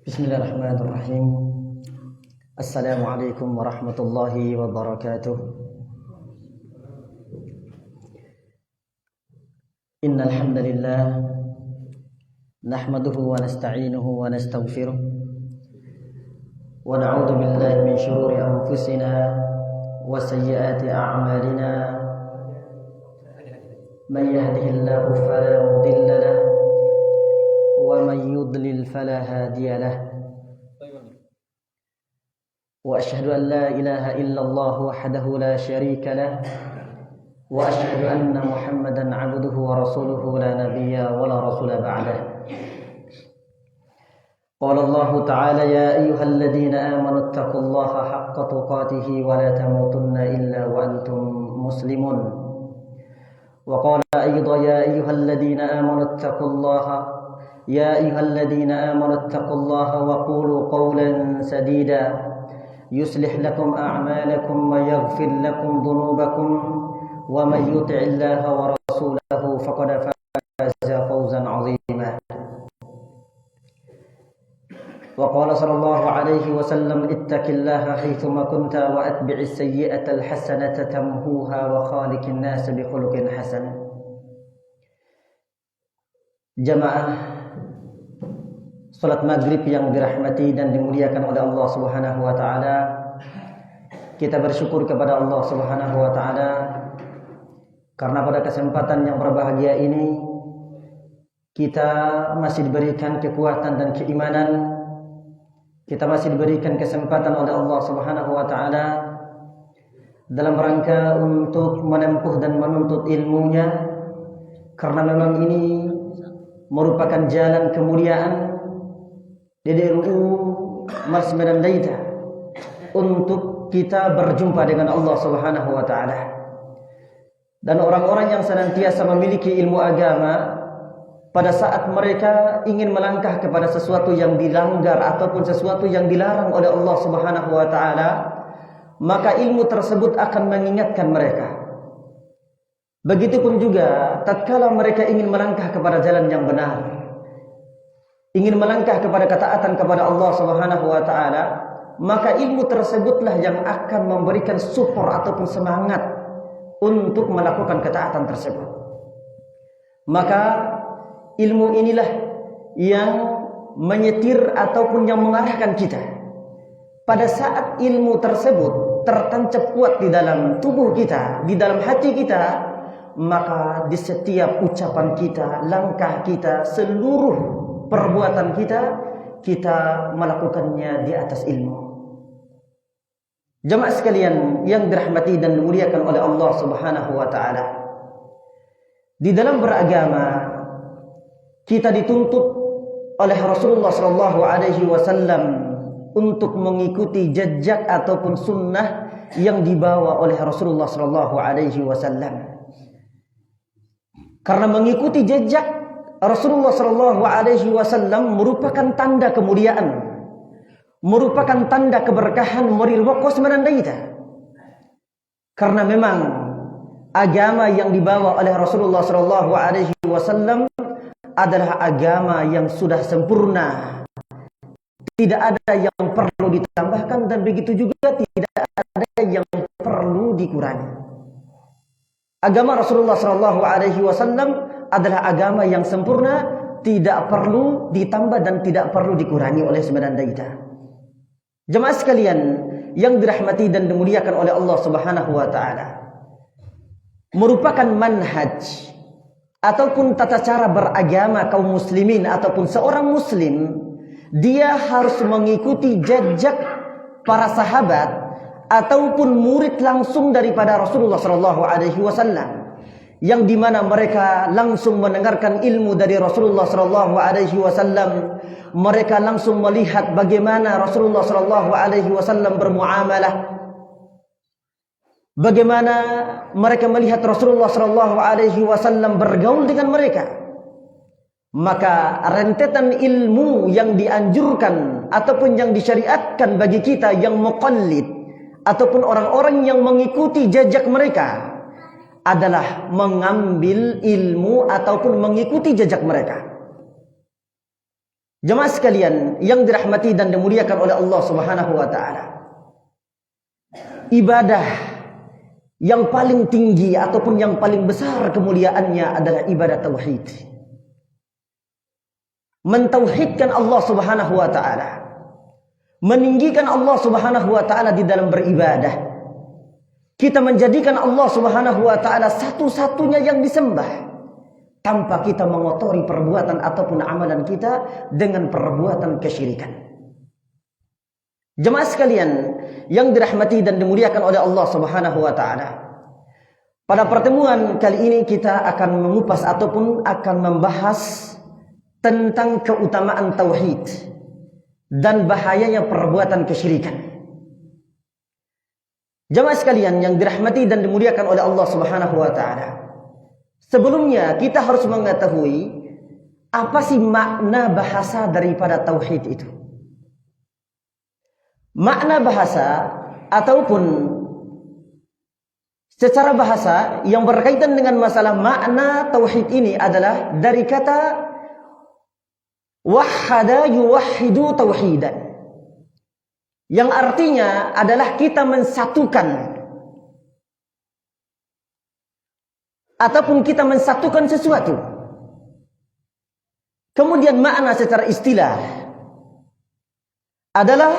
Bismillahirrahmanirrahim. Assalamualaikum warahmatullahi wabarakatuh. Innal hamdalillah nahmaduhu wa nasta'inuhu wa nastaghfiruh wa na'udzu billahi min shururi anfusina wa sayyiati a'malina. Man yahdihillahu fala mudilla lahu wa man yudlil fala hadiya lahu. Wa asyhadu an la ilaha illallah wahdahu la syarika lah wa asyhadu anna Muhammadan 'abduhu wa rasuluhu la nabiyya wa la rasula ba'dah. Qala Allah ta'ala ya ayyuhalladzina amanu taqullaha haqqa tuqatih wa la tamutunna illa wa antum muslimun. Wa qala aydan ya ayyuhalladzina amanu taqullaha يا أيها الذين آمنوا اتقوا الله وقولوا قولا سديدا يصلح لكم أعمالكم ويغفر لكم ذنوبكم ومن يطع الله ورسوله فقد فاز فوزا عظيما. وقال صلى الله عليه وسلم اتق الله حيثما كنت وأتبع السيئة الحسنة تمحوها وخالق الناس بخلق حسن. Jamaah salat maghrib yang dirahmati dan dimuliakan oleh Allah Subhanahu wa taala, kita bersyukur kepada Allah Subhanahu wa taala karena pada kesempatan yang berbahagia ini kita masih diberikan kekuatan dan keimanan. Kita masih diberikan kesempatan oleh Allah Subhanahu wa taala dalam rangka untuk menempuh dan menuntut ilmunya, karena memang ini merupakan jalan kemuliaan DDRU Mas Medan Daita untuk kita berjumpa dengan Allah Subhanahu wa taala. Dan orang-orang yang senantiasa memiliki ilmu agama, pada saat mereka ingin melangkah kepada sesuatu yang dilanggar ataupun sesuatu yang dilarang oleh Allah Subhanahu wa taala, maka ilmu tersebut akan mengingatkan mereka. Begitupun juga tatkala mereka ingin melangkah kepada jalan yang benar, ingin melangkah kepada ketaatan kepada Allah Subhanahu wa taala, maka ilmu tersebutlah yang akan memberikan support ataupun semangat untuk melakukan ketaatan tersebut. Maka ilmu inilah yang menyetir ataupun yang mengarahkan kita. Pada saat ilmu tersebut tertancap kuat di dalam tubuh kita, di dalam hati kita, maka di setiap ucapan kita, langkah kita, seluruh perbuatan kita, kita melakukannya di atas ilmu. Jamaah sekalian yang dirahmati dan dimuliakan oleh Allah Subhanahu wa taala, di dalam beragama kita dituntut oleh Rasulullah sallallahu alaihi wasallam untuk mengikuti jejak ataupun sunnah yang dibawa oleh Rasulullah sallallahu alaihi wasallam. Karena mengikuti jejak Rasulullah sallallahu alaihi wasallam merupakan tanda kemuliaan, merupakan tanda keberkahan Murid Waqos Menandaita. Karena memang agama yang dibawa oleh Rasulullah sallallahu alaihi wasallam adalah agama yang sudah sempurna. Tidak ada yang perlu ditambahkan dan begitu juga tidak ada yang perlu dikurangi. Agama Rasulullah sallallahu alaihi wasallam adalah agama yang sempurna, tidak perlu ditambah dan tidak perlu dikurangi oleh Medan Daita. Jemaah sekalian yang dirahmati dan dimuliakan oleh Allah Subhanahu wa taala, merupakan manhaj ataupun tata cara beragama kaum muslimin ataupun seorang muslim, dia harus mengikuti jejak para sahabat ataupun murid langsung daripada Rasulullah sallallahu alaihi wasallam, yang dimana mereka langsung mendengarkan ilmu dari Rasulullah sallallahu alaihi wasallam. Mereka langsung melihat bagaimana Rasulullah sallallahu alaihi wasallam bermuamalah, bagaimana mereka melihat Rasulullah sallallahu alaihi wasallam bergaul dengan mereka. Maka rentetan ilmu yang dianjurkan ataupun yang disyariatkan bagi kita yang muqallid ataupun orang-orang yang mengikuti jejak mereka adalah mengambil ilmu ataupun mengikuti jejak mereka. Jemaah sekalian yang dirahmati dan dimuliakan oleh Allah Subhanahu wa taala. Ibadah yang paling tinggi ataupun yang paling besar kemuliaannya adalah ibadah tauhid. Mentauhidkan Allah Subhanahu wa taala. Meninggikan Allah Subhanahu wa taala di dalam beribadah. Kita menjadikan Allah Subhanahu wa taala satu-satunya yang disembah, tanpa kita mengotori perbuatan ataupun amalan kita dengan perbuatan kesyirikan. Jemaah sekalian yang dirahmati dan dimuliakan oleh Allah Subhanahu wa taala. Pada pertemuan kali ini kita akan mengupas ataupun akan membahas tentang keutamaan tauhid dan bahayanya perbuatan kesyirikan. Jemaah sekalian yang dirahmati dan dimuliakan oleh Allah Subhanahu wa taala. Sebelumnya kita harus mengetahui apa sih makna bahasa daripada tauhid itu. Makna bahasa ataupun secara bahasa yang berkaitan dengan masalah makna tauhid ini adalah dari kata wahhada yuwahhidu tauhidan, yang artinya adalah kita mensatukan ataupun kita mensatukan sesuatu. Kemudian makna secara istilah adalah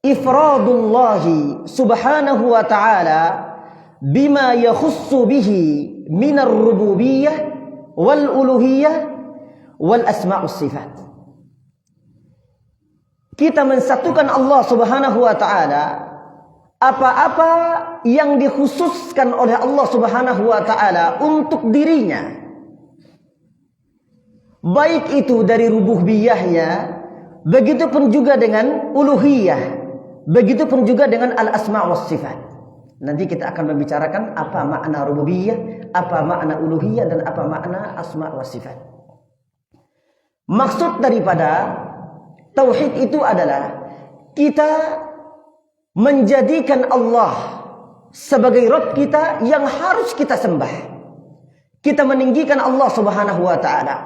ifradullahi subhanahu wa ta'ala bima yakhussu bihi minar rububiyyah wal uluhiyyah wal asma'us sifat. Kita mensatukan Allah Subhanahu wa ta'ala apa-apa yang dikhususkan oleh Allah Subhanahu wa ta'ala untuk dirinya, baik itu dari rububiyahnya, begitupun juga dengan uluhiyah, begitupun juga dengan al-asma' was sifat. Nanti kita akan membicarakan apa makna rububiyah, apa makna uluhiyah, dan apa makna asma' was sifat. Maksud daripada tauhid itu adalah kita menjadikan Allah sebagai Rabb kita yang harus kita sembah. Kita meninggikan Allah Subhanahu wa ta'ala,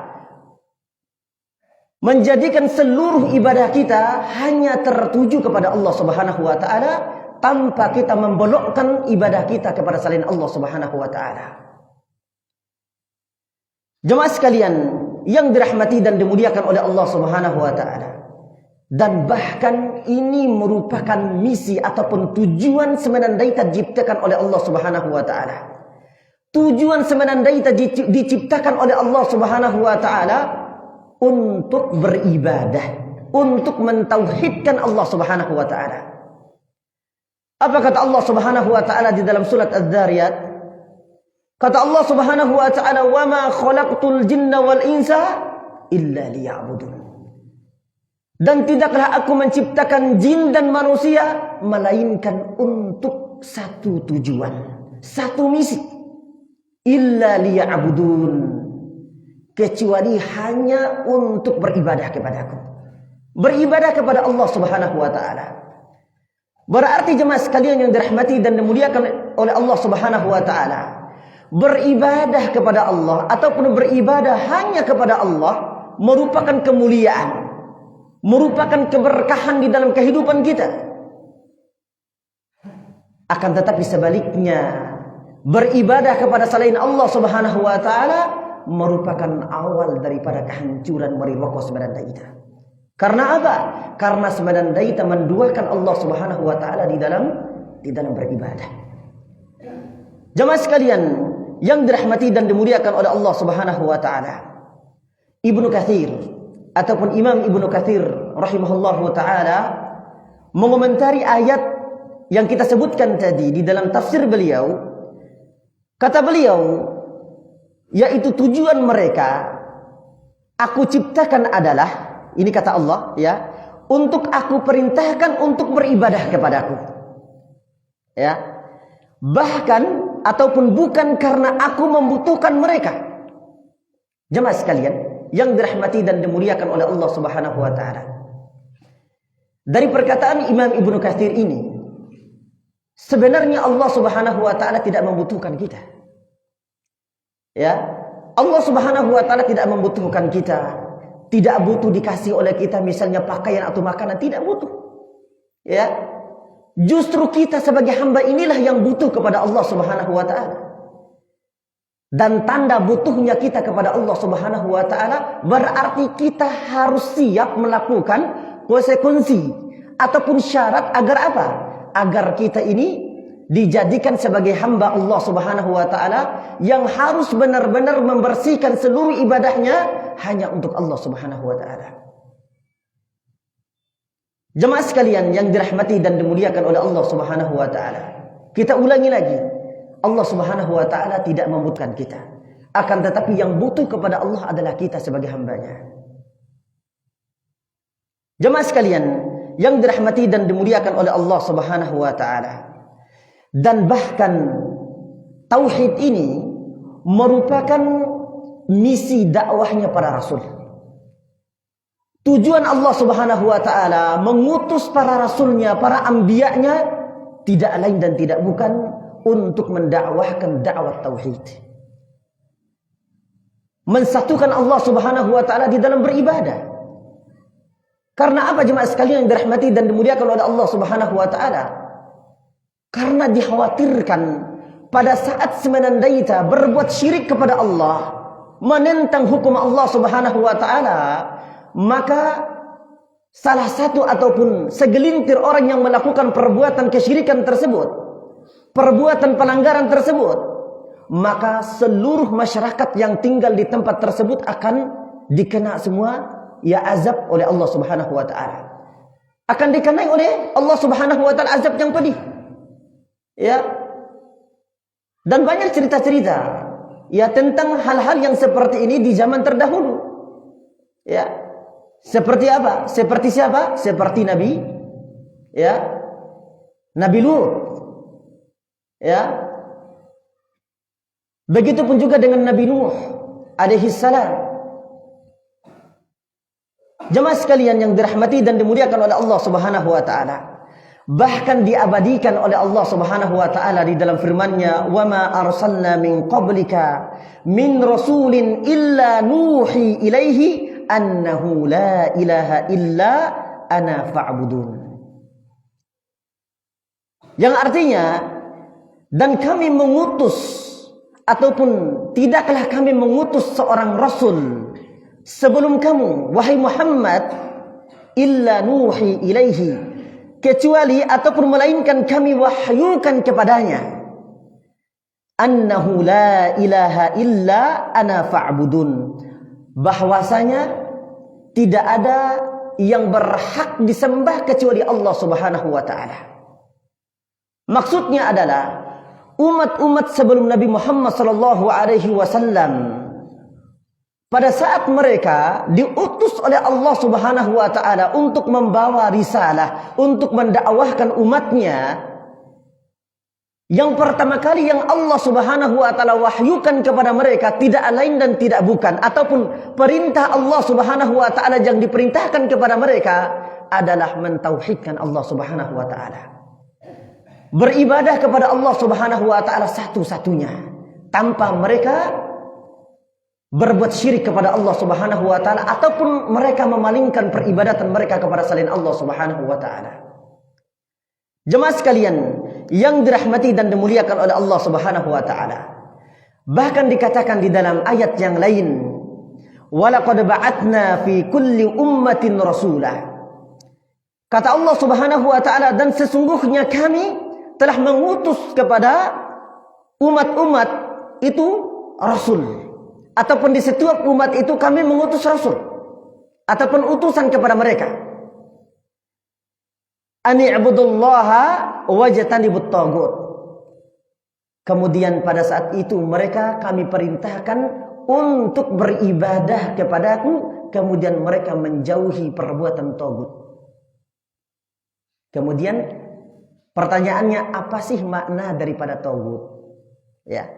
menjadikan seluruh ibadah kita hanya tertuju kepada Allah Subhanahu wa ta'ala, tanpa kita membelokkan ibadah kita kepada selain Allah Subhanahu wa ta'ala. Jemaah sekalian yang dirahmati dan dimuliakan oleh Allah Subhanahu wa ta'ala, dan bahkan ini merupakan misi ataupun tujuan semenandaita diciptakan oleh Allah Subhanahu wa ta'ala. Tujuan semenandaita diciptakan oleh Allah Subhanahu wa ta'ala untuk beribadah, untuk mentauhidkan Allah Subhanahu wa ta'ala. Apa kata Allah Subhanahu wa ta'ala di dalam surat Az-Zariyat? Kata Allah Subhanahu wa ta'ala, "Wa ma khalaqtul jinna wal insa illa liya'budun." Dan tidaklah aku menciptakan jin dan manusia melainkan untuk satu tujuan, satu misi. Illa liya'budun, kecuali hanya untuk beribadah kepadaku, beribadah kepada Allah Subhanahu wa ta'ala. Berarti jemaah sekalian yang dirahmati dan dimuliakan oleh Allah Subhanahu wa ta'ala, beribadah kepada Allah ataupun beribadah hanya kepada Allah merupakan kemuliaan, merupakan keberkahan di dalam kehidupan kita. Akan tetapi sebaliknya, beribadah kepada selain Allah Subhanahu wa ta'ala merupakan awal daripada kehancuran mariwako semenandaita. Karena apa? Karena semenandaita menduakan Allah Subhanahu wa ta'ala di dalam beribadah. Jemaah sekalian yang dirahmati dan dimuliakan oleh Allah Subhanahu wa ta'ala, Ibnu Katsir ataupun Imam Ibnu Katsir rahimahullahu ta'ala mengomentari ayat yang kita sebutkan tadi di dalam tafsir beliau. Kata beliau, yaitu tujuan mereka aku ciptakan adalah, ini kata Allah ya, untuk aku perintahkan untuk beribadah kepadaku. Ya. Bahkan ataupun bukan karena aku membutuhkan mereka. Jemaah sekalian yang dirahmati dan dimuliakan oleh Allah Subhanahu wa ta'ala, dari perkataan Imam Ibnu Katsir ini, sebenarnya Allah Subhanahu wa ta'ala tidak membutuhkan kita. Ya, Allah Subhanahu wa ta'ala tidak membutuhkan kita. tidak butuh dikasih oleh kita misalnya pakaian atau makanan, tidak butuh. Ya. Justru kita sebagai hamba inilah yang butuh kepada Allah Subhanahu wa taala. Dan tanda butuhnya kita kepada Allah Subhanahu wa taala berarti kita harus siap melakukan konsekuensi ataupun syarat agar apa? Agar kita ini dijadikan sebagai hamba Allah Subhanahu wa taala yang harus benar-benar membersihkan seluruh ibadahnya hanya untuk Allah Subhanahu wa taala. Jemaah sekalian yang dirahmati dan dimuliakan oleh Allah Subhanahu wa taala. Kita ulangi lagi. Allah Subhanahu wa taala tidak membutuhkan kita. Akan tetapi yang butuh kepada Allah adalah kita sebagai hambanya. Jemaah sekalian yang dirahmati dan dimuliakan oleh Allah Subhanahu wa taala. Dan bahkan tauhid ini merupakan misi dakwahnya para rasul. Tujuan Allah Subhanahu wa taala mengutus para rasulnya, para anbiya'nya tidak lain dan tidak bukan untuk mendakwahkan dakwah tauhid. Mensatukan Allah Subhanahu wa taala di dalam beribadah. Karena apa jemaah sekalian yang dirahmati dan dimuliakan oleh Allah Subhanahu wa taala? Karena dikhawatirkan pada saat semenandaita berbuat syirik kepada Allah, menentang hukum Allah Subhanahu wa taala, maka salah satu ataupun segelintir orang yang melakukan perbuatan kesyirikan tersebut, perbuatan pelanggaran tersebut, maka seluruh masyarakat yang tinggal di tempat tersebut akan dikena semua ya azab oleh Allah Subhanahu wa taala. Akan dikenai oleh Allah Subhanahu wa taala azab yang pedih. Ya. Dan banyak cerita-cerita ya tentang hal-hal yang seperti ini di zaman terdahulu. Ya. Seperti apa? Seperti siapa? Seperti Nabi Nabi Lut. Ya. Begitupun juga dengan Nabi Nuh alaihi salam. Jemaah sekalian yang dirahmati dan dimuliakan oleh Allah Subhanahu wa taala. Bahkan diabadikan oleh Allah Subhanahu wa taala di dalam firman-Nya, "Wa ma arsalna min qablika min rasulin illa nuhi ilaihi annahu la ilaha illa ana fa'budun." Yang artinya, dan kami mengutus ataupun tidaklah kami mengutus seorang rasul sebelum kamu wahai Muhammad illa nuhi ilaihi, kecuali ataupun melainkan kami wahyukan kepadanya annahu la ilaha illa ana fa'budun, bahwasanya tidak ada yang berhak disembah kecuali Allah Subhanahu wa taala. Maksudnya adalah umat-umat sebelum Nabi Muhammad sallallahu alaihi wasallam pada saat mereka diutus oleh Allah Subhanahu wa taala untuk membawa risalah, untuk mendakwahkan umatnya, yang pertama kali yang Allah Subhanahu wa taala wahyukan kepada mereka tidak lain dan tidak bukan, ataupun perintah Allah Subhanahu wa taala yang diperintahkan kepada mereka adalah mentauhidkan Allah Subhanahu wa taala. Beribadah kepada Allah Subhanahu wa taala satu-satunya, tanpa mereka berbuat syirik kepada Allah Subhanahu wa taala ataupun mereka memalingkan peribadatan mereka kepada selain Allah Subhanahu wa taala. Jemaah sekalian yang dirahmati dan dimuliakan oleh Allah Subhanahu wa taala. Bahkan dikatakan di dalam ayat yang lain, "Walaqad ba'atna fi kulli ummatin rasulah." Kata Allah Subhanahu wa taala, dan sesungguhnya kami telah mengutus kepada umat-umat itu rasul. Ataupun di setiap umat itu kami mengutus rasul ataupun utusan kepada mereka. Ani ibudullaha wajtanibut tagut. Kemudian pada saat itu mereka kami perintahkan untuk beribadah kepadaku, kemudian mereka menjauhi perbuatan tagut. Kemudian pertanyaannya, apa sih makna daripada tagut? Ya.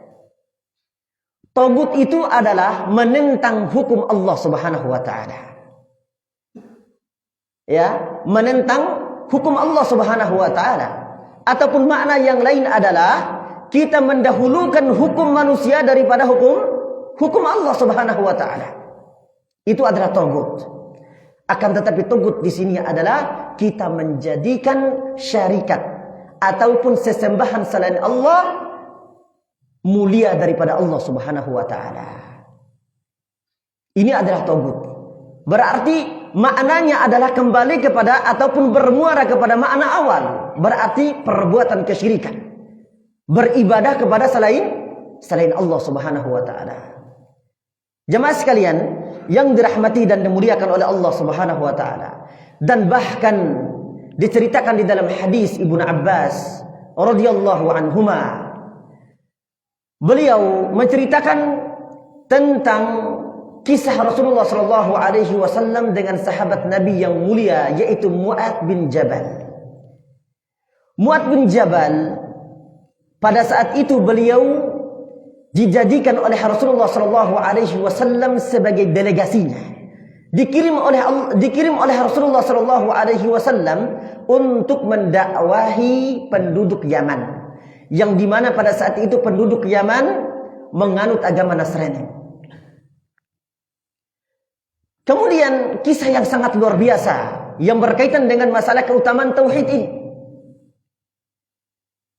Tagut itu adalah menentang hukum Allah Subhanahu wa taala. Ya, menentang hukum Allah Subhanahu wa taala. Ataupun makna yang lain adalah kita mendahulukan hukum manusia daripada hukum Allah Subhanahu wa taala. Itu adalah tagut. Akan tetapi tagut di sini adalah kita menjadikan syarikat ataupun sesembahan selain Allah mulia daripada Allah Subhanahu wa taala. Ini adalah tagut. Berarti maknanya adalah kembali kepada ataupun bermuara kepada makna awal. Berarti perbuatan kesyirikan. Beribadah kepada selain Allah Subhanahu wa taala. Jemaah sekalian yang dirahmati dan dimuliakan oleh Allah Subhanahu wa taala. Dan bahkan diceritakan di dalam hadis Ibnu Abbas radhiyallahu anhuma. Beliau menceritakan tentang kisah Rasulullah sallallahu alaihi wasallam dengan sahabat Nabi yang mulia yaitu Mu'adz bin Jabal. Mu'adz bin Jabal pada saat itu beliau dijadikan oleh Rasulullah sallallahu alaihi wasallam sebagai delegasinya. Dikirim oleh Rasulullah sallallahu alaihi wasallam untuk mendakwahi penduduk Yaman. Yang dimana pada saat itu penduduk Yaman menganut agama Nasrani. Kemudian kisah yang sangat luar biasa yang berkaitan dengan masalah keutamaan tauhid ini.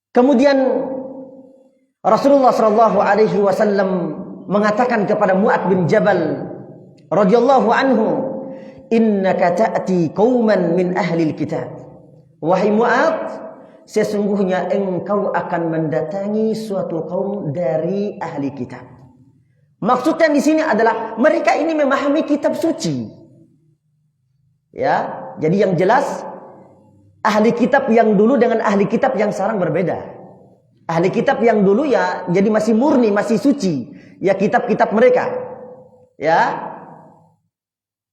Kemudian Rasulullah sallallahu alaihi wasallam mengatakan kepada Mu'adz bin Jabal radhiyallahu anhu, "Innaka ta'ti qauman min ahli al-kitab." Wahai Mu'adz, sesungguhnya engkau akan mendatangi suatu kaum dari ahli kitab. Maksudnya di sini adalah mereka ini memahami kitab suci. Ya, jadi yang jelas ahli kitab yang dulu dengan ahli kitab yang sekarang berbeda. Ahli kitab yang dulu ya jadi masih murni, masih suci. Ya kitab-kitab mereka. Ya.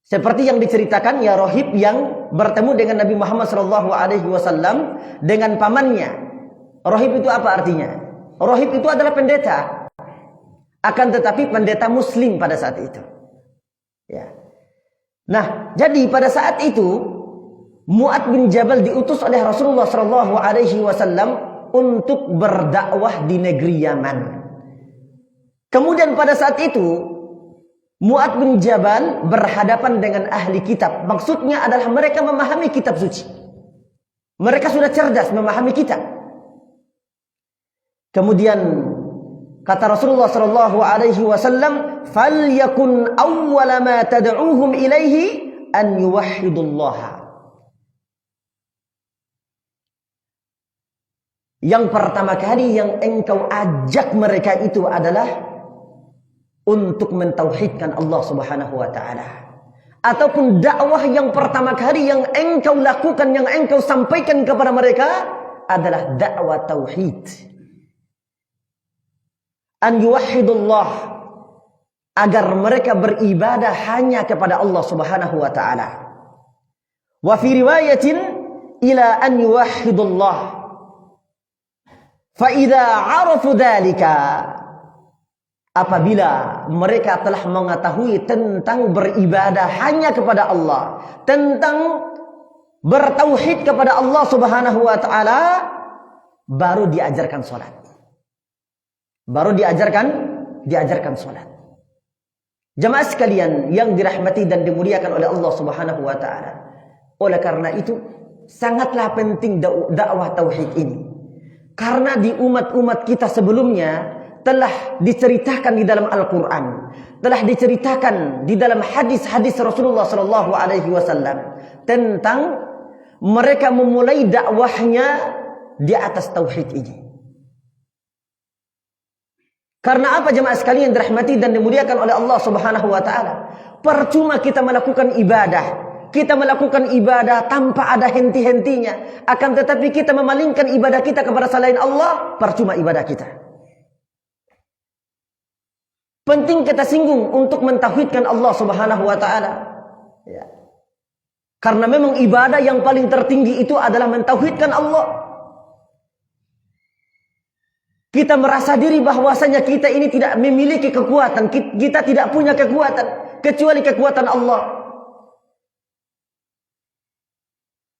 Seperti yang diceritakan ya rohib yang bertemu dengan Nabi Muhammad SAW dengan pamannya. Rohib itu apa artinya? Rohib itu adalah pendeta. Akan tetapi pendeta muslim pada saat itu. Ya. Nah, jadi pada saat itu Mu'adz bin Jabal diutus oleh Rasulullah SAW untuk berdakwah di negeri Yaman. Kemudian pada saat itu Mu'adz bin Jabal berhadapan dengan ahli kitab. Maksudnya adalah mereka memahami kitab suci. Mereka sudah cerdas memahami kitab. Kemudian kata Rasulullah sallallahu alaihi wasallam, "Falyakun awwala ma tad'uuhum ilaihi an yuwahhidullah." Yang pertama kali yang engkau ajak mereka itu adalah untuk mentauhidkan Allah Subhanahu wa taala. Ataupun dakwah yang pertama kali yang engkau lakukan, yang engkau sampaikan kepada mereka adalah dakwah tauhid. An yuwahhidullah, agar mereka beribadah hanya kepada Allah Subhanahu wa taala. Wa fi riwayatin ila an yuwahhidullah. Fa idza 'arafu dzalika, apabila mereka telah mengetahui tentang beribadah hanya kepada Allah, tentang bertauhid kepada Allah Subhanahu wa taala, baru diajarkan salat. Baru diajarkan salat. Jemaah sekalian yang dirahmati dan dimuliakan oleh Allah Subhanahu wa taala. Oleh karena itu, sangatlah penting dakwah tauhid ini. Karena di umat-umat kita sebelumnya telah diceritakan di dalam Al-Quran, telah diceritakan di dalam hadis-hadis Rasulullah sallallahu alaihi wasallam tentang mereka memulai dakwahnya di atas tauhid ini. Karena apa jemaah sekalian dirahmati dan dimuliakan oleh Allah Subhanahu wa taala? Percuma kita melakukan ibadah. Kita melakukan ibadah tanpa ada henti-hentinya. Akan tetapi kita memalingkan ibadah kita kepada selain Allah, percuma ibadah kita. Penting kita singgung untuk mentauhidkan Allah Subhanahu wa taala. Ya. Karena memang ibadah yang paling tertinggi itu adalah mentauhidkan Allah. Kita merasa diri bahwasanya kita ini tidak memiliki kekuatan, kita tidak punya kekuatan kecuali kekuatan Allah.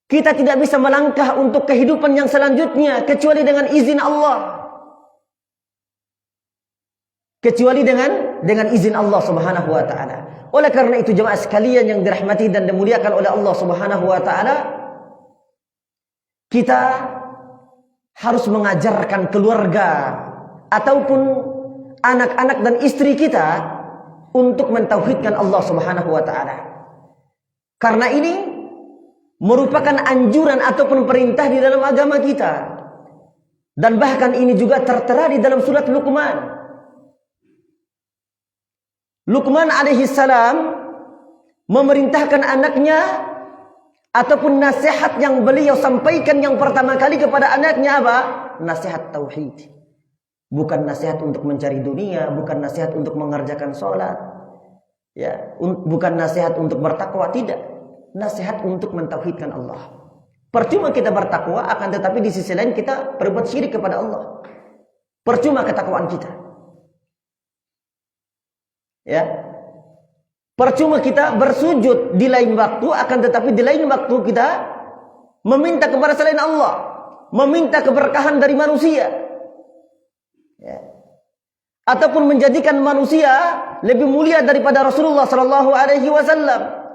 Kita tidak bisa melangkah untuk kehidupan yang selanjutnya kecuali dengan izin Allah. Kecuali dengan dengan izin Allah Subhanahu wa taala. Oleh karena itu jemaah sekalian yang dirahmati dan dimuliakan oleh Allah Subhanahu wa taala, kita harus mengajarkan keluarga ataupun anak-anak dan istri kita untuk mentauhidkan Allah Subhanahu wa taala. Karena ini merupakan anjuran ataupun perintah di dalam agama kita. Dan bahkan ini juga tertera di dalam surat Luqman. Luqman alaihi salam memerintahkan anaknya ataupun nasihat yang beliau sampaikan yang pertama kali kepada anaknya apa? Nasihat tauhid. Bukan nasihat untuk mencari dunia, bukan nasihat untuk mengerjakan sholat, ya, bukan nasihat untuk bertakwa, tidak. Nasihat untuk mentauhidkan Allah. Percuma kita bertakwa, akan tetapi di sisi lain kita berbuat syirik kepada Allah. Percuma ketakwaan kita. Ya. Percuma kita bersujud di lain waktu, akan tetapi di lain waktu kita meminta kepada selain Allah, meminta keberkahan dari manusia. Ya. Ataupun menjadikan manusia lebih mulia daripada Rasulullah sallallahu alaihi wasallam.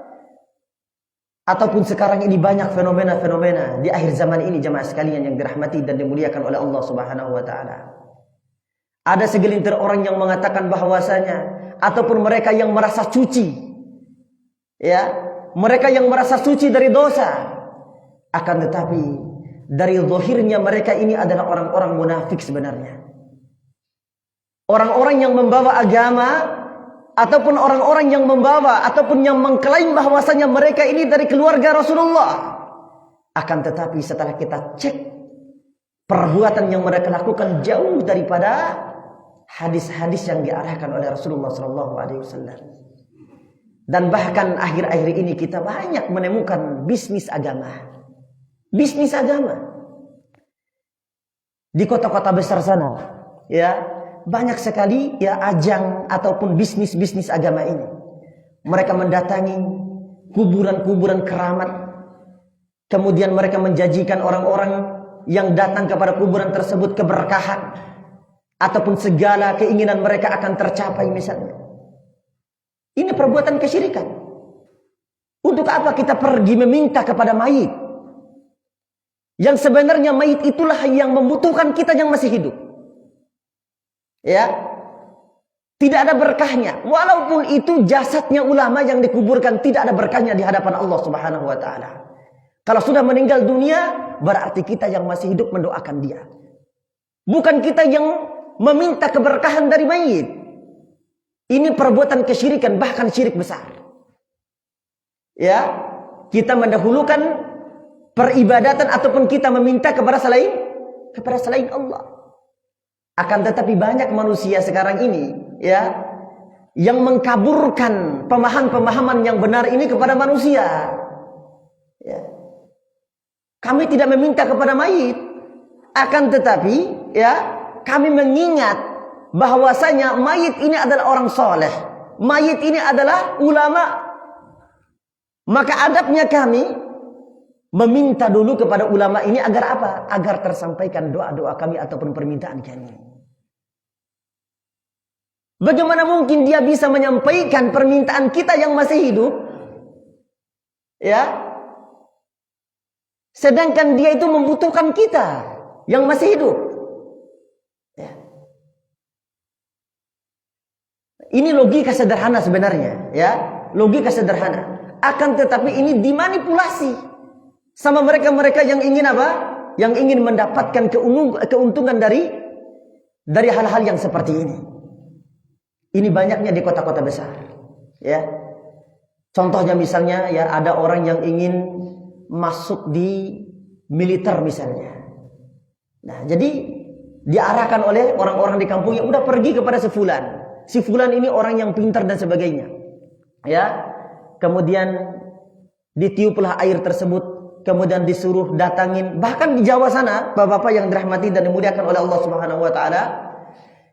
Ataupun sekarang ini banyak fenomena-fenomena di akhir zaman ini jemaah sekalian yang dirahmati dan dimuliakan oleh Allah Subhanahu wa taala. Ada segelintir orang yang mengatakan bahwasanya ataupun mereka yang merasa suci, ya, mereka yang merasa suci dari dosa, akan tetapi dari zahirnya mereka ini adalah orang-orang munafik sebenarnya. Orang-orang yang membawa agama ataupun orang-orang yang membawa ataupun yang mengklaim bahwasanya mereka ini dari keluarga Rasulullah. Akan tetapi setelah kita cek perbuatan yang mereka lakukan jauh daripada hadis-hadis yang diarahkan oleh Rasulullah SAW. Dan bahkan akhir-akhir ini kita banyak menemukan bisnis agama. Bisnis agama. Di kota-kota besar sana, ya, banyak sekali ya ajang ataupun bisnis-bisnis agama ini. Mereka mendatangi kuburan-kuburan keramat. Kemudian mereka menjanjikan orang-orang yang datang kepada kuburan tersebut keberkahan. Ataupun segala keinginan mereka akan tercapai misalnya. Ini perbuatan kesyirikan. Untuk apa kita pergi meminta kepada mayit? Yang sebenarnya mayit itulah yang membutuhkan kita yang masih hidup. Ya, tidak ada berkahnya. Walaupun itu jasadnya ulama yang dikuburkan, tidak ada berkahnya di hadapan Allah Subhanahu wa taala. Kalau sudah meninggal dunia, berarti kita yang masih hidup mendoakan dia. Bukan kita yang meminta keberkahan dari mayit. Ini perbuatan kesyirikan, bahkan syirik besar. Ya, kita mendahulukan peribadatan ataupun kita meminta kepada selain Allah. Akan tetapi banyak manusia sekarang ini, ya, yang mengkaburkan pemahaman-pemahaman yang benar ini kepada manusia. Ya. Kami tidak meminta kepada mayit, akan tetapi, ya, kami mengingat bahwasanya mayit ini adalah orang soleh, mayit ini adalah ulama. Maka adabnya kami meminta dulu kepada ulama ini agar apa? Agar tersampaikan doa-doa kami ataupun permintaan kami. Bagaimana mungkin dia bisa menyampaikan permintaan kita yang masih hidup? Ya. Sedangkan dia itu membutuhkan kita yang masih hidup. Ya. Ini logika sederhana sebenarnya, ya. Logika sederhana. Akan tetapi ini dimanipulasi sama mereka-mereka yang ingin apa? Yang ingin mendapatkan keuntungan dari hal-hal yang seperti ini. Ini banyaknya di kota-kota besar. Ya. Contohnya misalnya, ya, ada orang yang ingin masuk di militer misalnya. Nah, jadi diarahkan oleh orang-orang di kampungnya, udah pergi kepada si fulan. Si fulan ini orang yang pintar dan sebagainya. Ya. Kemudian ditiuplah air tersebut, kemudian disuruh datangin, bahkan di Jawa sana, bapak-bapak yang dirahmati dan dimuliakan oleh Allah Subhanahu wa taala,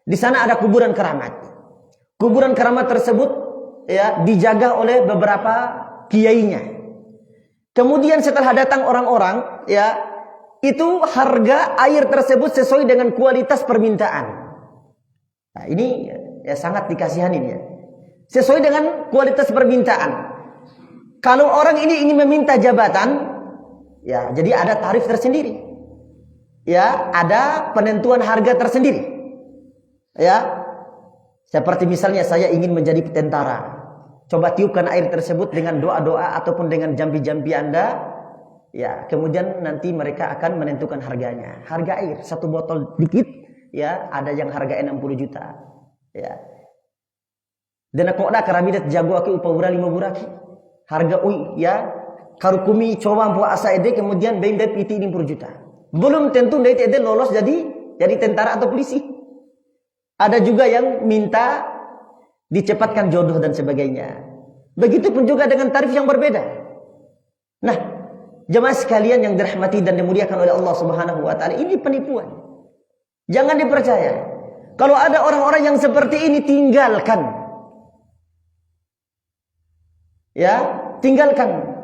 di sana ada kuburan keramat. Kuburan keramat tersebut, ya, dijaga oleh beberapa kiainya. Kemudian setelah datang orang-orang, ya, itu harga air tersebut sesuai dengan kualitas permintaan. Nah, ini ya sangat dikasihanin ya. Sesuai dengan kualitas permintaan. Kalau orang ini ingin meminta jabatan, ya jadi ada tarif tersendiri. Ya, ada penentuan harga tersendiri. Ya. Seperti misalnya saya ingin menjadi tentara. Coba tiupkan air tersebut dengan doa-doa ataupun dengan jambi-jambi Anda. Ya, kemudian nanti mereka akan menentukan harganya. Harga air satu botol dikit, ya, ada yang harga 60 juta. Ya. Dan kok dah karamidat jago aku upawura 5 buraki. Harga ya karukumi coba buat asa ede kemudian benda piti 60 juta. Belum tentu dia ede lolos jadi tentara atau polisi. Ada juga yang minta dicepatkan jodoh dan sebagainya. Begitupun juga dengan tarif yang berbeda. Nah, jemaah sekalian yang dirahmati dan dimuliakan oleh Allah Subhanahu wa taala, ini penipuan. Jangan dipercaya. Kalau ada orang-orang yang seperti ini, tinggalkan. Ya, tinggalkan.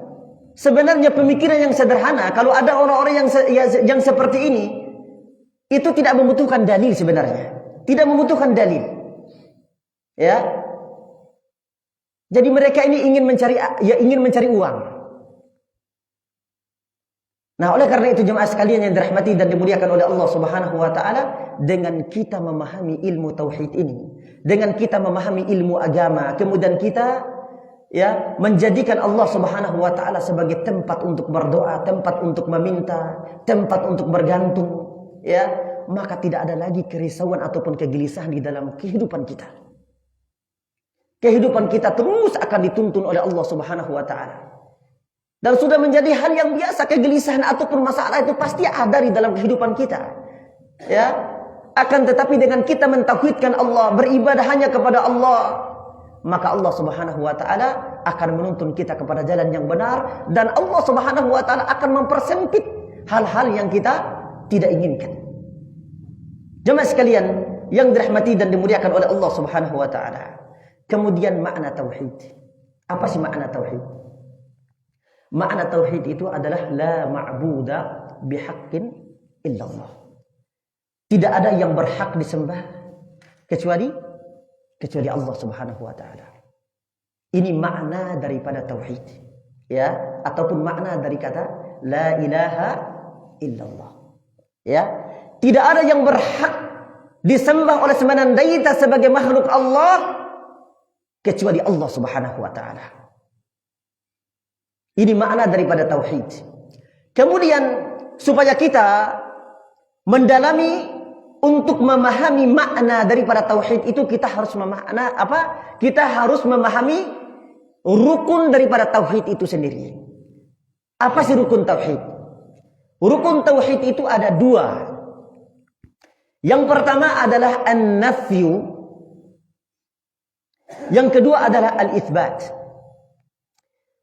Sebenarnya pemikiran yang sederhana, kalau ada orang-orang yang seperti ini, itu tidak membutuhkan dalil sebenarnya. Tidak membutuhkan dalil. Ya. Jadi mereka ini ingin mencari uang. Nah, oleh karena itu jemaah sekalian yang dirahmati dan dimuliakan oleh Allah Subhanahu wa taala, dengan kita memahami ilmu tauhid ini, dengan kita memahami ilmu agama, kemudian kita ya menjadikan Allah Subhanahu wa taala sebagai tempat untuk berdoa, tempat untuk meminta, tempat untuk bergantung, ya, maka tidak ada lagi kerisauan ataupun kegelisahan di dalam kehidupan kita. Kehidupan kita terus akan dituntun oleh Allah Subhanahu wa taala. Dan sudah menjadi hal yang biasa, kegelisahan ataupun masalah itu pasti ada di dalam kehidupan kita. Ya. Akan tetapi dengan kita mentauhidkan Allah, beribadah hanya kepada Allah, maka Allah Subhanahu wa taala akan menuntun kita kepada jalan yang benar, dan Allah Subhanahu wa taala akan mempersempit hal-hal yang kita tidak inginkan. Jemaah sekalian yang dirahmati dan dimuliakan oleh Allah Subhanahu wa taala. Kemudian makna tauhid. Apa sih makna tauhid? Makna tauhid itu adalah la ma'buda bihaqqin illallah. Tidak ada yang berhak disembah kecuali Allah Subhanahu wa taala. Ini makna daripada tauhid, ya, ataupun makna dari kata la ilaha illallah. Ya, tidak ada yang berhak disembah oleh semenandaita sebagai makhluk Allah kecuali Allah Subhanahu wa taala. Ini makna daripada tauhid. Kemudian supaya kita mendalami untuk memahami makna daripada tauhid itu, kita harus memahami apa? Kita harus memahami rukun daripada tauhid itu sendiri. Apa sih rukun tauhid? Rukun tauhid itu ada 2. Yang pertama adalah an-nafyu. Yang kedua adalah al-itsbat.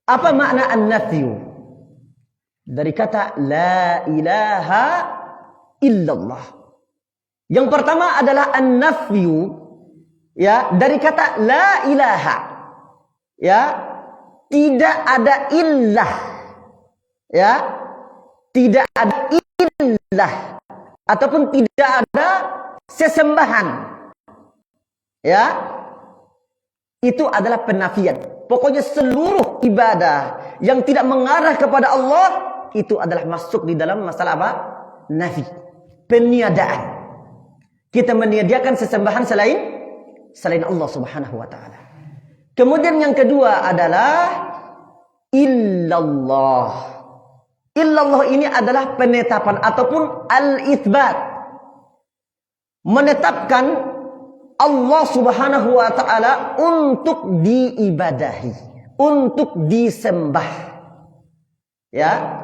Apa makna an-nafyu? Dari kata la ilaha illallah. Yang pertama adalah an-nafyu, ya, dari kata la ilaha. Ya, tidak ada illah. Ya, tidak ada illah ataupun tidak ada sesembahan. Ya. Itu adalah penafian. Pokoknya seluruh ibadah yang tidak mengarah kepada Allah itu adalah masuk di dalam masalah apa? Nafi. Peniadaan. Kita meniadakan sesembahan selain Allah Subhanahu wa taala. Kemudian yang kedua adalah illallah. Illallah ini adalah penetapan ataupun al-itsbat. Menetapkan Allah Subhanahu wa taala untuk diibadahi, untuk disembah. Ya.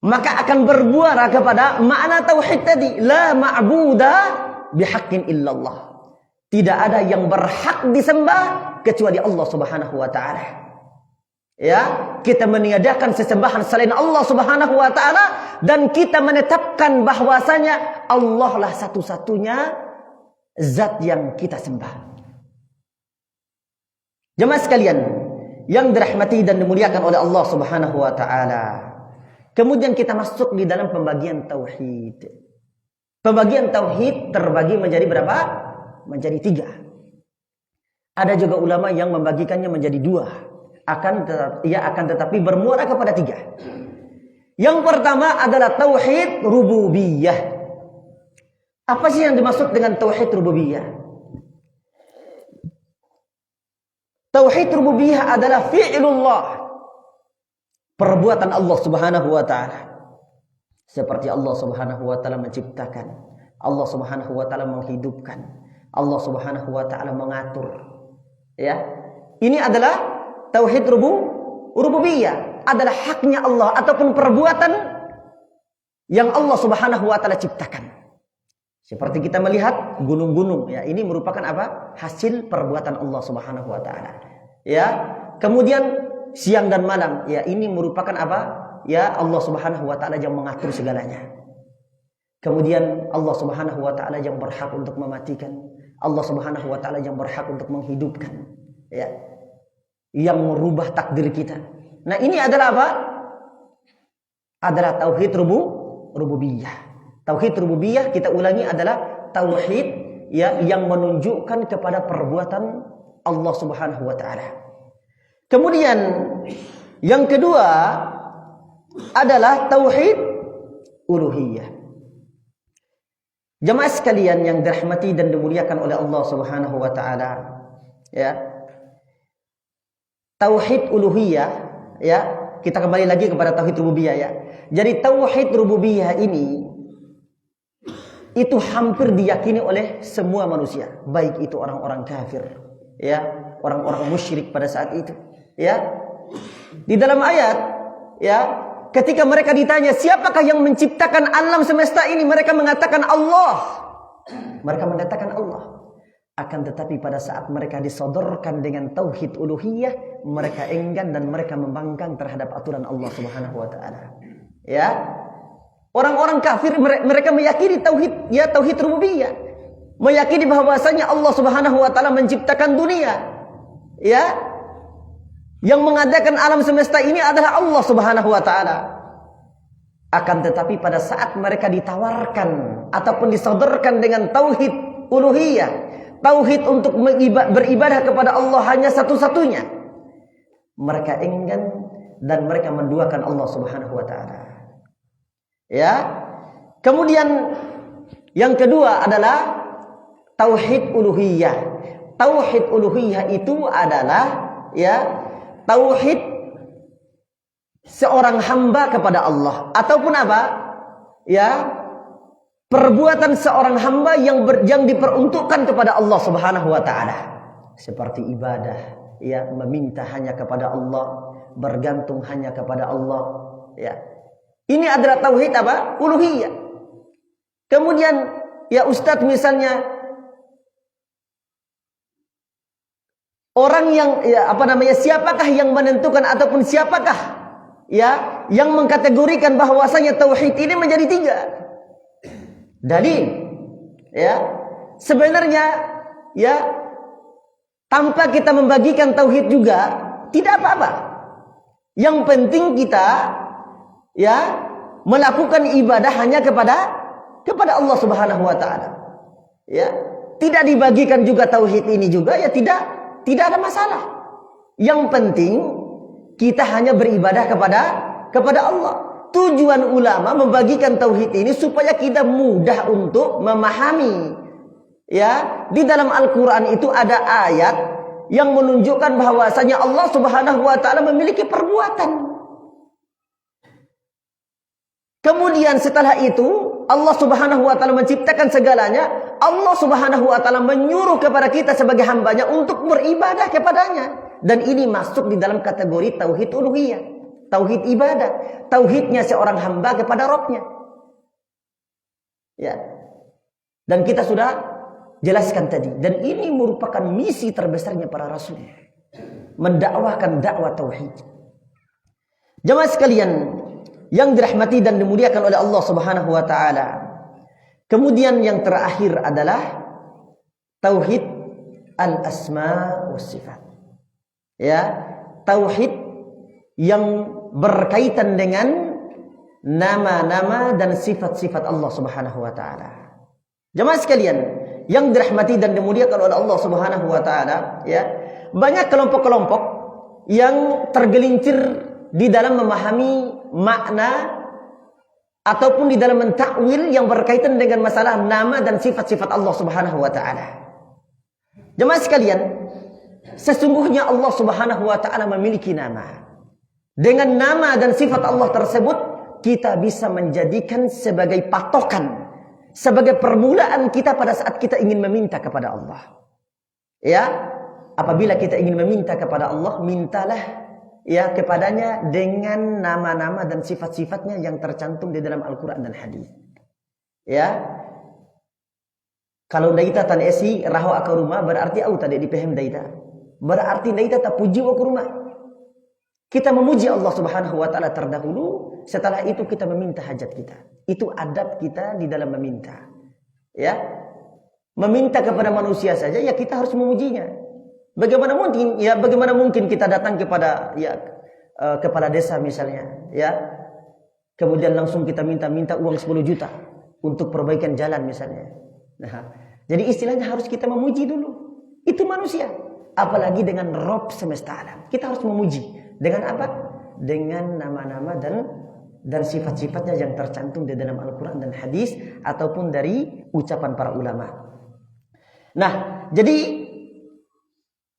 Maka akan bermuara kepada makna tauhid tadi, la ma'buda bihaqqin illallah. Tidak ada yang berhak disembah kecuali Allah Subhanahu wa taala. Ya, kita meniadakan sesembahan selain Allah Subhanahu wa taala dan kita menetapkan bahwasanya Allah lah satu-satunya zat yang kita sembah. Jemaah sekalian yang dirahmati dan dimuliakan oleh Allah Subhanahu wa taala. Kemudian kita masuk di dalam pembagian tauhid. Pembagian tauhid terbagi menjadi berapa? menjadi 3. Ada juga ulama yang membagikannya menjadi 2. Akan tetapi bermuara kepada 3. Yang pertama adalah tauhid rububiyah. Apa sih yang dimaksud dengan tauhid rububiyah? Tauhid rububiyah adalah fi'lullah, perbuatan Allah Subhanahu wa taala. Seperti Allah Subhanahu wa taala menciptakan, Allah Subhanahu wa taala menghidupkan, Allah Subhanahu wa taala mengatur. Ya. Ini adalah tauhid rububiyah, adalah haknya Allah ataupun perbuatan yang Allah Subhanahu wa taala ciptakan. Seperti kita melihat gunung-gunung, ya, ini merupakan apa? Hasil perbuatan Allah Subhanahu wa taala. Ya. Kemudian siang dan malam, ya, ini merupakan apa? Ya, Allah Subhanahu wa taala yang mengatur segalanya. Kemudian Allah Subhanahu wa taala yang berhak untuk mematikan, Allah Subhanahu wa taala yang berhak untuk menghidupkan, ya. Yang merubah takdir kita. Nah, ini adalah apa? Adalah tauhid rububiyah. Tauhid rububiyah, kita ulangi, adalah tauhid, ya, yang menunjukkan kepada perbuatan Allah Subhanahu wa taala. Kemudian yang kedua adalah tauhid uluhiyah. Jemaah sekalian yang dirahmati dan dimuliakan oleh Allah Subhanahu wa taala, ya. Tauhid uluhiyah, ya, kita kembali lagi kepada tauhid rububiyah, ya. Jadi tauhid rububiyah ini itu hampir diyakini oleh semua manusia, baik itu orang-orang kafir, ya, orang-orang musyrik pada saat itu, ya. Di dalam ayat, ya, ketika mereka ditanya siapakah yang menciptakan alam semesta ini, mereka mengatakan Allah. Mereka mengatakan Allah. Akan tetapi pada saat mereka disodorkan dengan tauhid uluhiyah, mereka enggan dan mereka membangkang terhadap aturan Allah Subhanahu wa taala. Ya. Orang-orang kafir mereka meyakini tauhid, ya, tauhid rububiyah. Meyakini bahwasanya Allah Subhanahu wa taala menciptakan dunia. Ya. Yang mengadakan alam semesta ini adalah Allah Subhanahu wa taala. Akan tetapi pada saat mereka ditawarkan ataupun disodorkan dengan tauhid uluhiyah, tauhid untuk beribadah kepada Allah hanya satu-satunya, mereka enggan dan mereka menduakan Allah Subhanahu wa taala. Ya. Kemudian yang kedua adalah tauhid uluhiyah. Tauhid uluhiyah itu adalah, ya, tauhid seorang hamba kepada Allah ataupun apa? Ya, perbuatan seorang hamba yang diperuntukkan kepada Allah Subhanahu wa taala. Seperti ibadah, ya, meminta hanya kepada Allah, bergantung hanya kepada Allah, ya. Ini adalah tauhid apa? Uluhiyah. Kemudian, ya Ustadz, misalnya orang yang, ya, siapakah yang menentukan ataupun siapakah, ya, yang mengkategorikan bahwasanya tauhid ini menjadi 3? Dalil, ya. Sebenarnya, ya, tanpa kita membagikan tauhid juga tidak apa-apa. Yang penting kita, ya, melakukan ibadah hanya kepada Allah Subhanahu wa taala. Ya, tidak dibagikan juga tauhid ini juga, ya, tidak ada masalah. Yang penting kita hanya beribadah kepada Allah. Tujuan ulama membagikan tauhid ini supaya kita mudah untuk memahami. Ya, di dalam Al-Qur'an itu ada ayat yang menunjukkan bahwasanya Allah Subhanahu wa taala memiliki perbuatan. Kemudian setelah itu Allah Subhanahu wa taala menciptakan segalanya. Allah Subhanahu wa taala menyuruh kepada kita sebagai hambanya untuk beribadah kepadanya. Dan ini masuk di dalam kategori tauhid uluhiyah, tauhid ibadah, tauhidnya seorang hamba kepada Rabbnya. Ya. Dan kita sudah jelaskan tadi, dan ini merupakan misi terbesarnya para rasul, mendakwahkan dakwah tauhid. Jemaah sekalian yang dirahmati dan dimuliakan oleh Allah Subhanahu wa taala. Kemudian yang terakhir adalah tauhid al-asma was sifat. Ya, tauhid yang berkaitan dengan nama-nama dan sifat-sifat Allah Subhanahu wa taala. Jemaah sekalian, yang dirahmati dan dimuliakan oleh Allah Subhanahu wa taala, ya. Banyak kelompok-kelompok yang tergelincir di dalam memahami makna ataupun di dalam mentakwil yang berkaitan dengan masalah nama dan sifat-sifat Allah Subhanahu wa taala. Jemaah sekalian, sesungguhnya Allah Subhanahu wa taala memiliki nama. Dengan nama dan sifat Allah tersebut, kita bisa menjadikan sebagai patokan, sebagai permulaan kita pada saat kita ingin meminta kepada Allah. Ya, apabila kita ingin meminta kepada Allah, mintalah ya kepadanya dengan nama-nama dan sifat-sifatnya yang tercantum di dalam Al-Quran dan hadis. Ya, kalau daita tan esi raho ke rumah berarti au tadi dipaham daita. Berarti daita tak puji ke rumah. Kita memuji Allah Subhanahu wa taala terdahulu, setelah itu kita meminta hajat kita. Itu adab kita di dalam meminta. Ya. Meminta kepada manusia saja ya kita harus memujinya. Bagaimana mungkin kita datang kepada kepala desa misalnya, ya. Kemudian langsung kita minta uang 10 juta untuk perbaikan jalan misalnya. Nah, jadi istilahnya harus kita memuji dulu. Itu manusia. Apalagi dengan Rabb semesta alam. Kita harus memuji. Dengan apa? Dengan nama-nama dan sifat-sifatnya yang tercantum di dalam Al-Quran dan hadis ataupun dari ucapan para ulama. Nah, jadi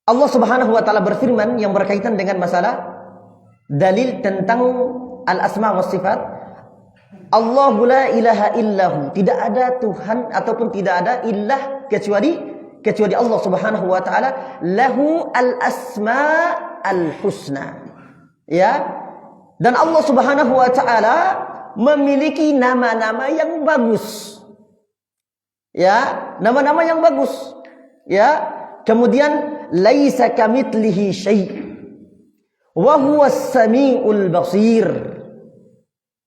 Allah Subhanahu wa taala berfirman yang berkaitan dengan masalah dalil tentang al-asma wa sifat. Allahu la ilaha illahu, tidak ada Tuhan ataupun tidak ada ilah kecuali Allah Subhanahu wa taala, lahu al-asma al-husna. Ya. Dan Allah Subhanahu wa taala memiliki nama-nama yang bagus. Ya, nama-nama yang bagus. Ya. Kemudian laisa kamitslihi syai' wa huwas samiul basir.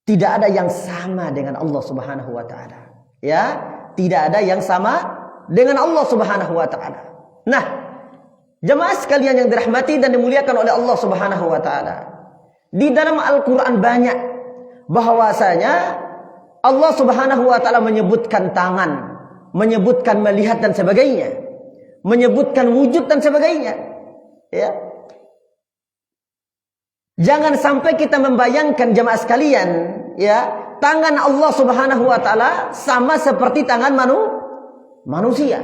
Tidak ada yang sama dengan Allah Subhanahu wa taala. Ya, tidak ada yang sama dengan Allah Subhanahu wa taala. Nah, jemaah sekalian yang dirahmati dan dimuliakan oleh Allah Subhanahu wa taala. Di dalam Al-Qur'an banyak bahwasanya Allah Subhanahu wa taala menyebutkan tangan, menyebutkan melihat dan sebagainya, menyebutkan wujud dan sebagainya. Ya. Jangan sampai kita membayangkan jemaah sekalian, ya, tangan Allah Subhanahu wa taala sama seperti tangan manusia.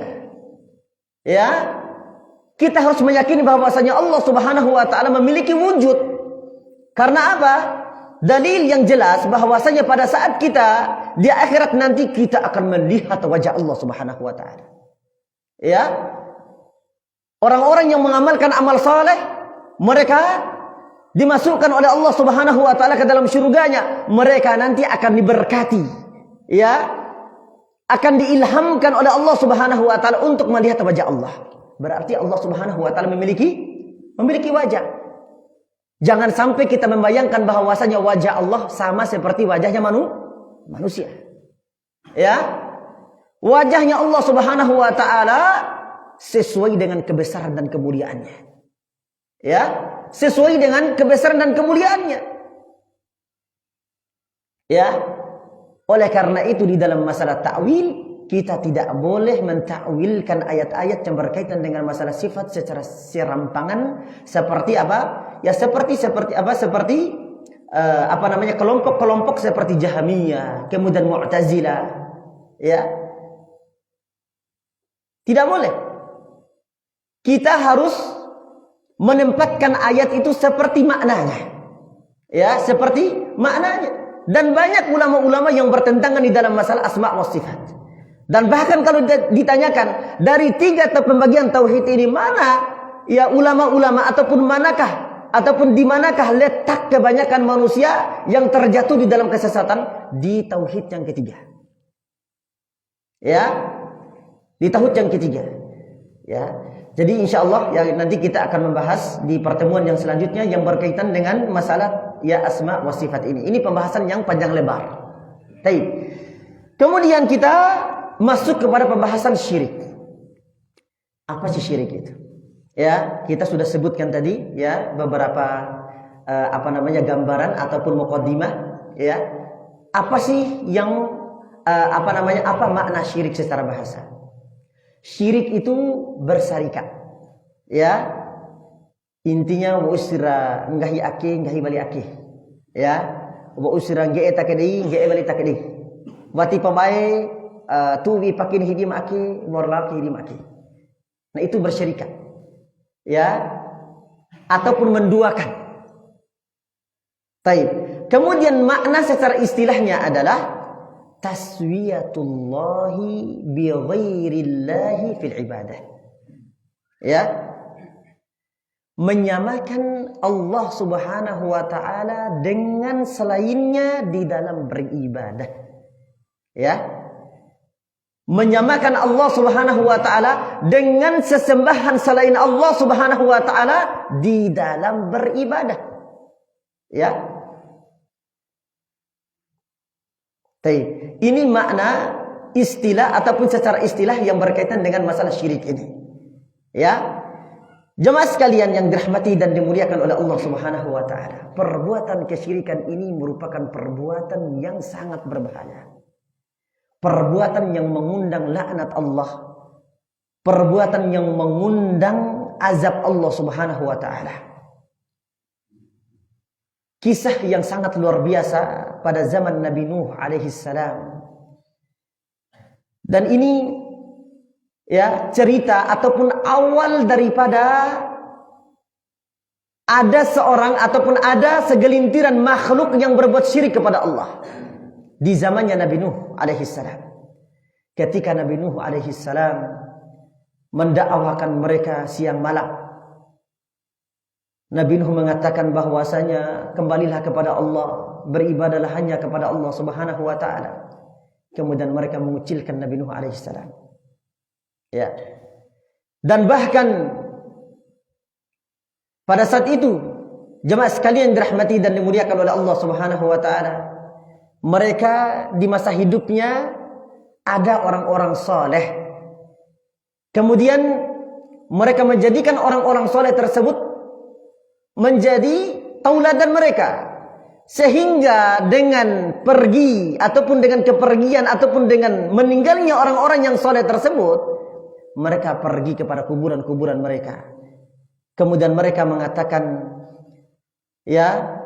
Ya. Kita harus meyakini bahwasanya Allah Subhanahu wa taala memiliki wujud. Karena apa? Dalil yang jelas bahwasanya pada saat kita di akhirat nanti kita akan melihat wajah Allah Subhanahu wa taala. Ya. Orang-orang yang mengamalkan amal saleh, mereka dimasukkan oleh Allah Subhanahu wa taala ke dalam surganya. Mereka nanti akan diberkati. Ya. Akan diilhamkan oleh Allah Subhanahu wa taala untuk melihat wajah Allah. Berarti Allah Subhanahu wa taala memiliki wajah. Jangan sampai kita membayangkan bahwasanya wajah Allah sama seperti wajahnya manusia. Ya. Wajahnya Allah Subhanahu wa taala sesuai dengan kebesaran dan kemuliaannya. Ya, sesuai dengan kebesaran dan kemuliaannya. Ya. Oleh karena itu di dalam masalah ta'wil kita tidak boleh mentakwilkan ayat-ayat yang berkaitan dengan masalah sifat secara serampangan seperti apa? Ya seperti kelompok-kelompok seperti Jahmiyah, kemudian Mu'tazilah. Ya. Tidak boleh. Kita harus menempatkan ayat itu seperti maknanya. Ya, seperti maknanya. Dan banyak ulama-ulama yang bertentangan di dalam masalah asma wa sifat. Dan bahkan kalau ditanyakan dari 3 pembagian tauhid ini mana ya ulama-ulama ataupun di manakah letak kebanyakan manusia yang terjatuh di dalam kesesatan? Di tauhid yang ketiga. Ya. Di tauhid yang ketiga. Ya. Jadi insyaallah ya nanti kita akan membahas di pertemuan yang selanjutnya yang berkaitan dengan masalah ya asma wa sifat ini. Ini pembahasan yang panjang lebar. Baik. Kemudian kita masuk kepada pembahasan syirik. Apa sih syirik itu? Ya, kita sudah sebutkan tadi ya beberapa gambaran ataupun muqaddimah ya. Apa sih yang apa makna syirik secara bahasa? Syirik itu bersarikat. Ya. Intinya wa usira ngahi ake ngahi bali ake. Ya. Wa usira ge takedi ge bali takedi. Wati pamae tuwi pakin hidim ake morla hidim ake. Nah itu bersyirikat. Ya. Ataupun menduakan. Taib. Kemudian makna secara istilahnya adalah taswiyatullahi bi ghairillahi fil ibadah. Ya. Menyamakan Allah Subhanahu wa taala dengan selainnya di dalam beribadah. Ya. Menyamakan Allah Subhanahu wa taala dengan sesembahan selain Allah Subhanahu wa taala di dalam beribadah. Ya. Ini makna istilah ataupun secara istilah yang berkaitan dengan masalah syirik ini. Ya. Jemaah sekalian yang dirahmati dan dimuliakan oleh Allah Subhanahu wa taala. Perbuatan kesyirikan ini merupakan perbuatan yang sangat berbahaya. Perbuatan yang mengundang laknat Allah. Perbuatan yang mengundang azab Allah Subhanahu wa taala. Kisah yang sangat luar biasa pada zaman Nabi Nuh alaihi salam. Dan ini ya cerita ataupun awal daripada ada seorang ataupun ada segelintiran makhluk yang berbuat syirik kepada Allah di zamannya Nabi Nuh alaihi salam. Ketika Nabi Nuh alaihi salam mendakwakan mereka siang malam, Nabi Nuh mengatakan bahwasanya kembalilah kepada Allah, beribadahlah hanya kepada Allah Subhanahu wa taala. Kemudian mereka mengucilkan Nabi Nuh alaihi salam. Ya. Dan bahkan pada saat itu jemaah sekalian dirahmati dan dimuliakan oleh Allah Subhanahu wa taala, mereka di masa hidupnya ada orang-orang soleh. Kemudian mereka menjadikan orang-orang soleh tersebut menjadi tauladan mereka. Sehingga dengan pergi ataupun dengan kepergian ataupun dengan meninggalnya orang-orang yang soleh tersebut, mereka pergi kepada kuburan-kuburan mereka. Kemudian mereka mengatakan, ya,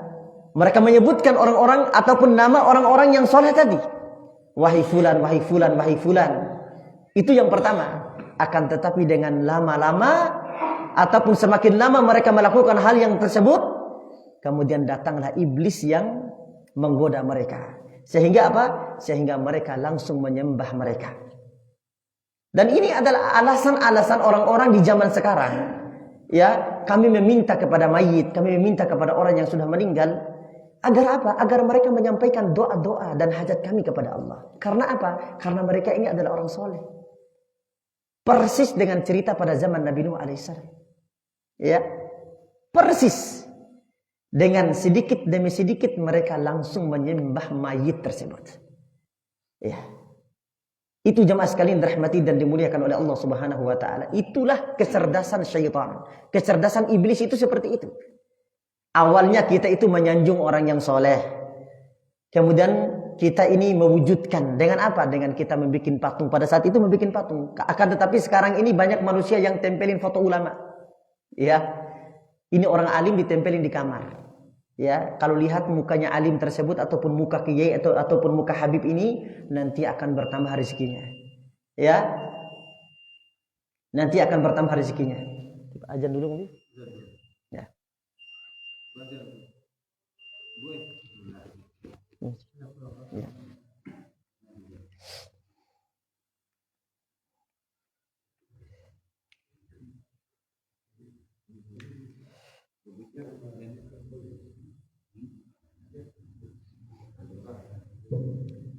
mereka menyebutkan orang-orang ataupun nama orang-orang yang soleh tadi. Wahai fulan, wahai fulan, wahai fulan. Itu yang pertama. Akan tetapi dengan lama-lama ataupun semakin lama mereka melakukan hal yang tersebut, kemudian datanglah iblis yang menggoda mereka. Sehingga apa? Sehingga mereka langsung menyembah mereka. Dan ini adalah alasan-alasan orang-orang di zaman sekarang. Ya, kami meminta kepada mayit, kami meminta kepada orang yang sudah meninggal. Agar apa? Agar mereka menyampaikan doa-doa dan hajat kami kepada Allah. Karena apa? Karena mereka ini adalah orang soleh. Persis dengan cerita pada zaman Nabi Nuh alaihissalam. Ya, persis. Dengan sedikit demi sedikit mereka langsung menyembah mayit tersebut. Ya. Itu jemaah sekalian dirahmati dan dimuliakan oleh Allah Subhanahu wa taala. Itulah kecerdasan syaitan. Kecerdasan iblis itu seperti itu. Awalnya kita itu menyanjung orang yang soleh. Kemudian kita ini mewujudkan dengan apa? Dengan kita membuat patung. Pada saat itu membuat patung. Akan tetapi sekarang ini banyak manusia yang tempelin foto ulama. Ya. Ini orang alim ditempelin di kamar. Ya, kalau lihat mukanya alim tersebut ataupun muka kiai ataupun muka habib ini, nanti akan bertambah rezekinya. Ya. Nanti akan bertambah rezekinya. Ajan dulu mungkin. Ya. Ya.